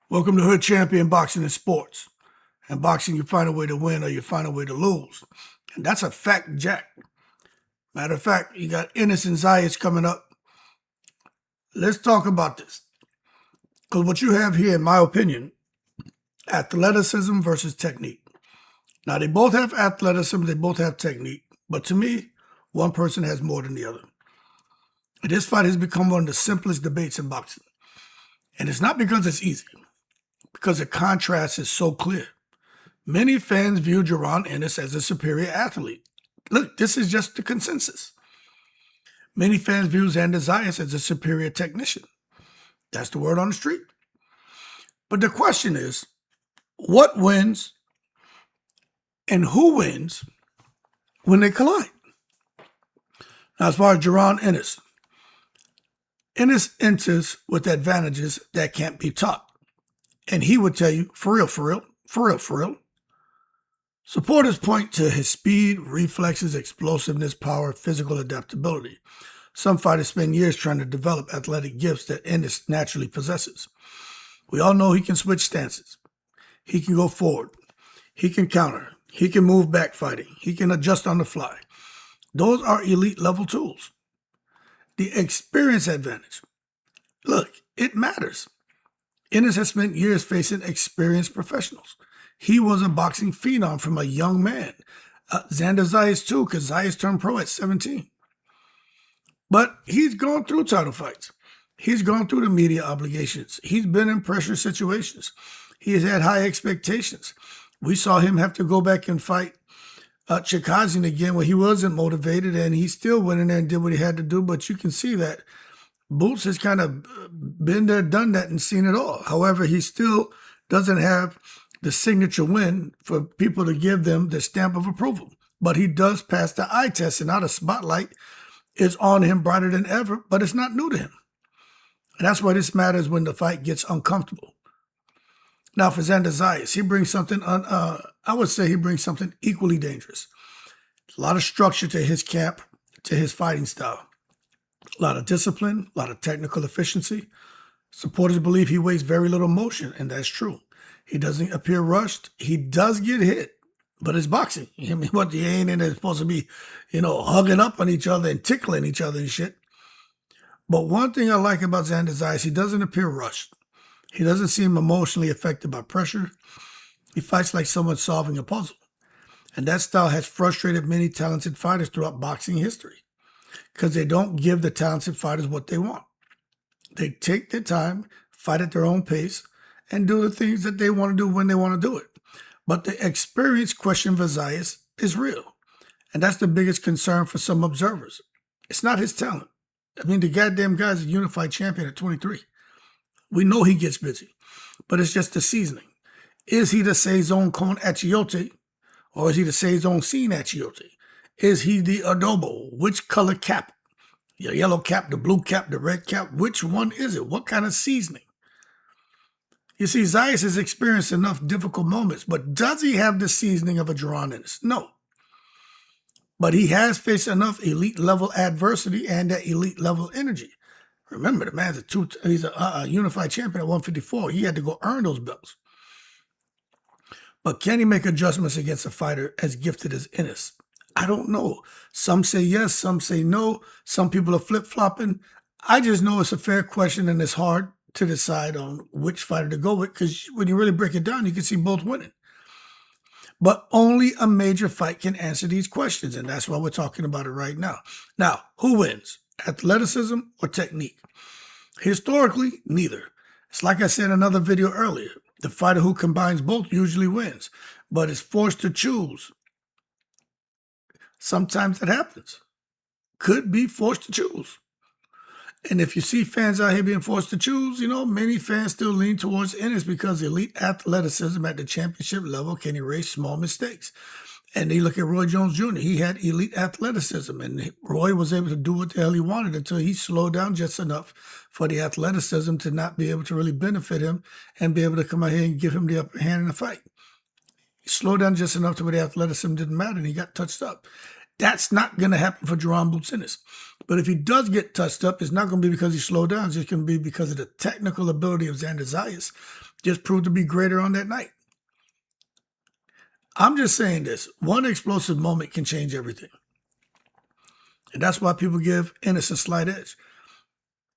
Welcome to Hood Champion Boxing and Sports. In boxing, you find a way to win or you find a way to lose. And that's a fact, Jack. Matter of fact, you got Ennis and Zayas coming up. Let's talk about this. Because what you have here, in my opinion, athleticism versus technique. Now, they both have athleticism, they both have technique. But to me, one person has more than the other. And this fight has become one of the simplest debates in boxing. And it's not because it's easy, because the contrast is so clear. Many fans view Jaron Ennis as a superior athlete. Look, this is just the consensus. Many fans view Xander Zayas as a superior technician. That's the word on the street. But the question is, what wins and who wins when they collide? Now, as far as Jaron Ennis enters with advantages that can't be taught. And he would tell you, for real. Supporters point to his speed, reflexes, explosiveness, power, physical adaptability. Some fighters spend years trying to develop athletic gifts that Ennis naturally possesses. We all know he can switch stances. He can go forward. He can counter. He can move back fighting. He can adjust on the fly. Those are elite level tools. The experience advantage. Look, it matters. Innis has spent years facing experienced professionals. He was a boxing phenom from a young man. Xander Zayas too, because Zayas turned pro at 17. But he's gone through title fights. He's gone through the media obligations. He's been in pressure situations. He has had high expectations. We saw him have to go back and fight Chikazian again where he wasn't motivated, and he still went in there and did what he had to do. But you can see that Boots has kind of been there, done that, and seen it all. However, he still doesn't have the signature win for people to give them the stamp of approval. But he does pass the eye test, and now the spotlight is on him brighter than ever, but it's not new to him. And that's why this matters when the fight gets uncomfortable. Now, for Xander Zayas, he brings something, I would say he brings something equally dangerous. A lot of structure to his camp, to his fighting style. A lot of discipline, a lot of technical efficiency. Supporters believe he wastes very little motion, and that's true. He doesn't appear rushed. He does get hit, but it's boxing. I mean, what, you ain't in there supposed to be, hugging up on each other and tickling each other and shit. But one thing I like about Xander Zayas, he doesn't appear rushed. He doesn't seem emotionally affected by pressure. He fights like someone solving a puzzle. And that style has frustrated many talented fighters throughout boxing history because they don't give the talented fighters what they want. They take their time, fight at their own pace, and do the things that they want to do when they want to do it. But the experience question for Zayas is real. And that's the biggest concern for some observers. It's not his talent. I mean, the goddamn guy's a unified champion at 23. We know he gets busy, but it's just the seasoning. Is he the Saison con achiote, or is he the Saison sin achiote? Is he the adobo? Which color cap? The yellow cap, the blue cap, the red cap? Which one is it? What kind of seasoning? You see, Zayas has experienced enough difficult moments, but does he have the seasoning of a Jaron Ennis? No. But he has faced enough elite level adversity and that elite level energy. Remember, the man's he's a unified champion at 154. He had to go earn those belts. But can he make adjustments against a fighter as gifted as Innis? I don't know. Some say yes, some say no. Some people are flip-flopping. I just know it's a fair question, and it's hard to decide on which fighter to go with, because when you really break it down, you can see both winning. But only a major fight can answer these questions, and that's why we're talking about it right now. Now, who wins? Athleticism or technique? Historically, neither. It's like I said in another video earlier. The fighter who combines both usually wins, but is forced to choose. Sometimes that happens. Could be forced to choose. And if you see fans out here being forced to choose, many fans still lean towards Ennis because elite athleticism at the championship level can erase small mistakes. And they look at Roy Jones Jr. He had elite athleticism, and Roy was able to do what the hell he wanted until he slowed down just enough for the athleticism to not be able to really benefit him and be able to come out here and give him the upper hand in the fight. He slowed down just enough to where the athleticism didn't matter, and he got touched up. That's not going to happen for Jaron Boots Ennis. But if he does get touched up, it's not going to be because he slowed down. It's just going to be because of the technical ability of Xander Zayas. just proved to be greater on that night. I'm just saying this. One explosive moment can change everything. And that's why people give Ennis a slight edge.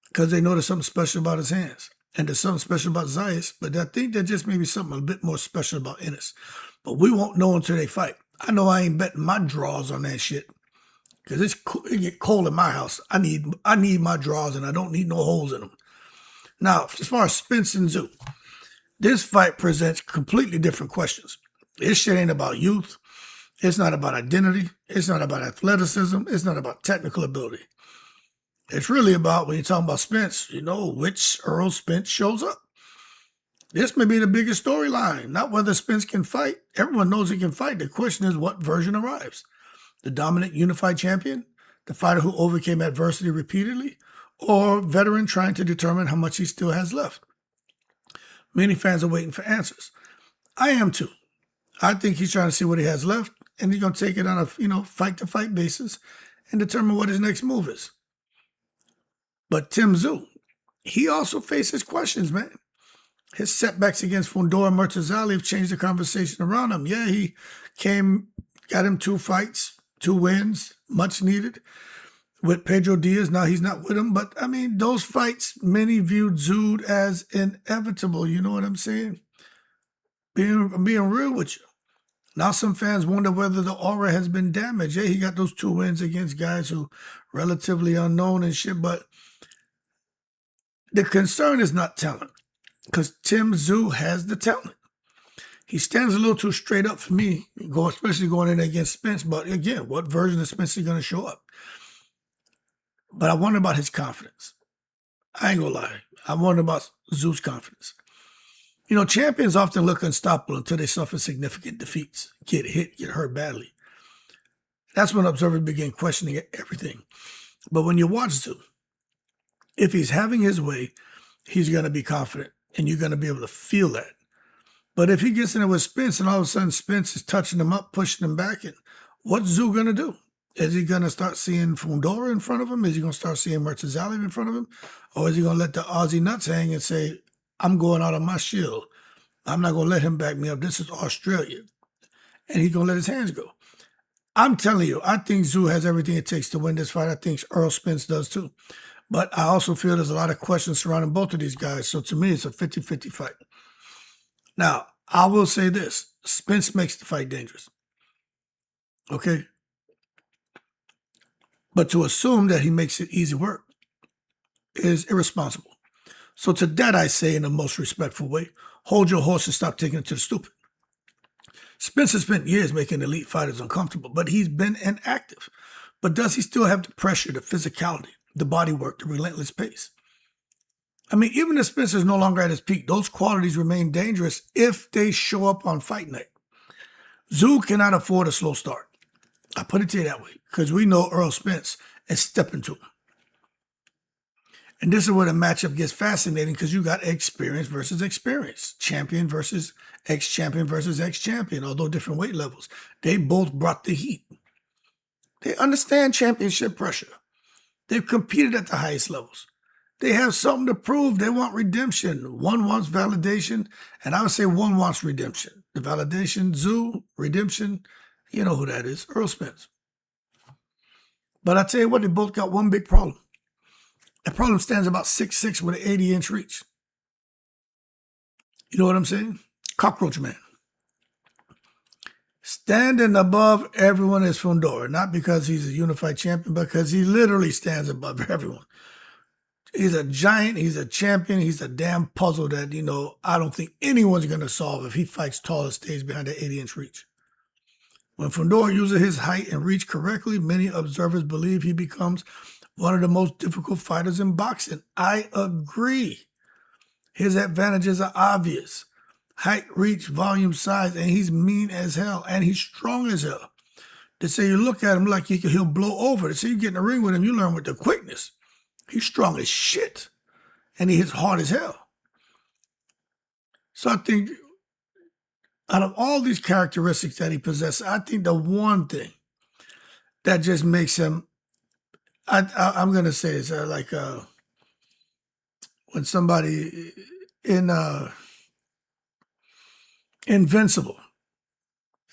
Because they know there's something special about his hands. And there's something special about Zayas. But I think there's just maybe something a bit more special about Ennis. But we won't know until they fight. I know I ain't betting my draws on that shit. Because it get cold in my house. I need my draws and I don't need no holes in them. Now, as far as Spence and Tszyu, this fight presents completely different questions. This shit ain't about youth. It's not about identity. It's not about athleticism. It's not about technical ability. It's really about, when you're talking about Spence, which Errol Spence shows up. This may be the biggest storyline, not whether Spence can fight. Everyone knows he can fight. The question is what version arrives. The dominant unified champion, the fighter who overcame adversity repeatedly, or veteran trying to determine how much he still has left. Many fans are waiting for answers. I am too. I think he's trying to see what he has left, and he's going to take it on a fight-to-fight basis and determine what his next move is. But Tim Tszyu, he also faces questions, man. His setbacks against Fondora and Murtazali have changed the conversation around him. Yeah, he got him 2 fights, 2 wins, much needed. With Pedro Diaz, now he's not with him. But, those fights, many viewed Tszyu as inevitable. You know what I'm saying? Being real with you. Now some fans wonder whether the aura has been damaged. Yeah, he got those 2 wins against guys who relatively unknown and shit, but the concern is not talent, because Tim Tszyu has the talent. He stands a little too straight up for me, especially going in against Spence. But again, what version of Spence is going to show up? But I wonder about his confidence. I ain't gonna lie. I wonder about Tszyu's confidence. Champions often look unstoppable until they suffer significant defeats, get hit, get hurt badly. That's when observers begin questioning everything. But when you watch Tszyu, if he's having his way, he's going to be confident, and you're going to be able to feel that. But if he gets in it with Spence, and all of a sudden Spence is touching him up, pushing him back, and what's Tszyu going to do? Is he going to start seeing Fondora in front of him? Is he going to start seeing Murtazali in front of him? Or is he going to let the Aussie nuts hang and say, I'm going out on my shield. I'm not going to let him back me up. This is Australia. And he's going to let his hands go. I'm telling you, I think Tszyu has everything it takes to win this fight. I think Errol Spence does too. But I also feel there's a lot of questions surrounding both of these guys. So to me, it's a 50-50 fight. Now, I will say this. Spence makes the fight dangerous. Okay? But to assume that he makes it easy work is irresponsible. So to that I say in the most respectful way, hold your horse and stop taking it to the stupid. Spence has spent years making elite fighters uncomfortable, but he's been inactive. But does he still have the pressure, the physicality, the body work, the relentless pace? Even if Spence is no longer at his peak, those qualities remain dangerous if they show up on fight night. Tszyu cannot afford a slow start. I put it to you that way, because we know Errol Spence is stepping to him. And this is where the matchup gets fascinating, because you got experience versus experience, champion versus ex-champion, although different weight levels. They both brought the heat. They understand championship pressure. They've competed at the highest levels. They have something to prove. They want redemption. One wants validation, and I would say one wants redemption. The validation, Tszyu, redemption, you know who that is, Errol Spence. But I tell you what, they both got one big problem. The problem stands about 6'6" with an 80-inch reach. You know what I'm saying? Cockroach man. Standing above everyone is Fondora, not because he's a unified champion, but because he literally stands above everyone. He's a giant, he's a champion, he's a damn puzzle that, I don't think anyone's going to solve if he fights tall and stays behind that 80-inch reach. When Fondora uses his height and reach correctly, many observers believe he becomes one of the most difficult fighters in boxing. I agree. His advantages are obvious. Height, reach, volume, size, and he's mean as hell, and he's strong as hell. They say you look at him like he'll blow over. They say you get in the ring with him, you learn with the quickness. He's strong as shit, and he hits hard as hell. So I think out of all these characteristics that he possesses, I think the one thing that just makes him, I'm going to say it's like when somebody in invincible.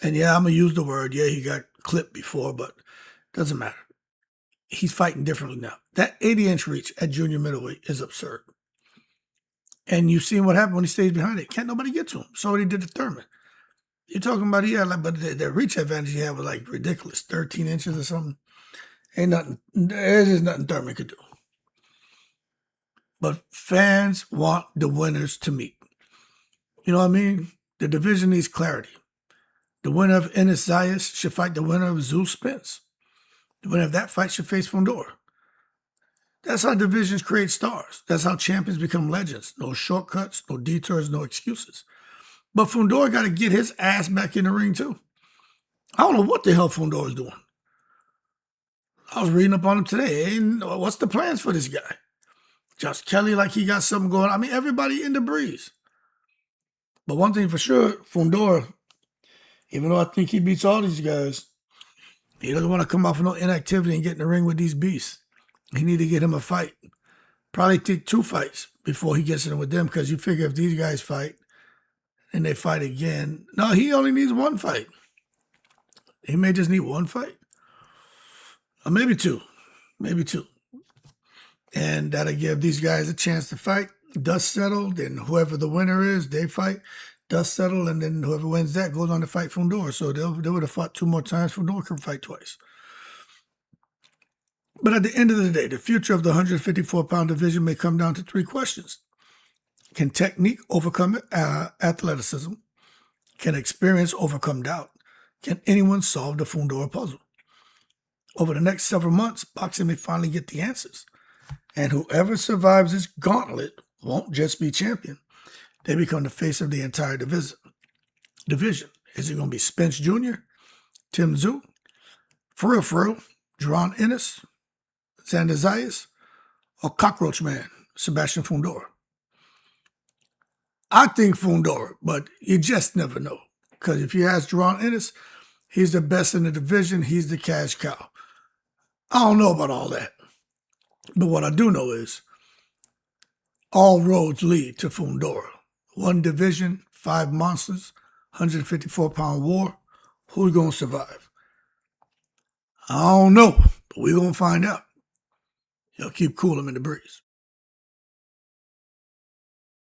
And yeah, I'm going to use the word, yeah, he got clipped before, but doesn't matter. He's fighting differently now. That 80-inch reach at junior middleweight is absurd. And you've seen what happened when he stays behind it. Can't nobody get to him. So what he did to Thurman. You're talking about, yeah, like, but the reach advantage he had was like ridiculous, 13 inches or something. Ain't nothing, there's just nothing Thurman could do. But fans want the winners to meet. You know what I mean? The division needs clarity. The winner of Ennis Zayas should fight the winner of Errol Spence. The winner of that fight should face Fondora. That's how divisions create stars. That's how champions become legends. No shortcuts, no detours, no excuses. But Fondora got to get his ass back in the ring too. I don't know what the hell Fondora's doing. I was reading up on him today. What's the plans for this guy? Josh Kelly, like he got something going on. I mean, everybody in the breeze. But one thing for sure, Fondora, even though I think he beats all these guys, he doesn't want to come off no inactivity and get in the ring with these beasts. He need to get him a fight. Probably take 2 fights before he gets in with them, because you figure if these guys fight and they fight again, no, he only needs 1 fight. He may just need 1 fight. Or maybe 2. Maybe 2. And that'll give these guys a chance to fight. Dust settled, and whoever the winner is, they fight. Dust settled, and then whoever wins that goes on to fight Fondora. So they would have fought 2 more times. Fondora could fight twice. But at the end of the day, the future of the 154-pound division may come down to 3 questions. Can technique overcome athleticism? Can experience overcome doubt? Can anyone solve the Fondora puzzle? Over the next several months, boxing may finally get the answers. And whoever survives this gauntlet won't just be champion. They become the face of the entire division. Is it going to be Spence Jr., Tim Tszyu, for real, Jaron Innis, Xander Zayas, or Cockroach Man, Sebastian Fundora? I think Fondora, but you just never know. Because if you ask Jaron Ennis, he's the best in the division. He's the cash cow. I don't know about all that. But what I do know is all roads lead to Fondora. 1 division, 5 monsters, 154-pound war. Who's going to survive? I don't know, but we're going to find out. Y'all keep cool, I'm in the breeze.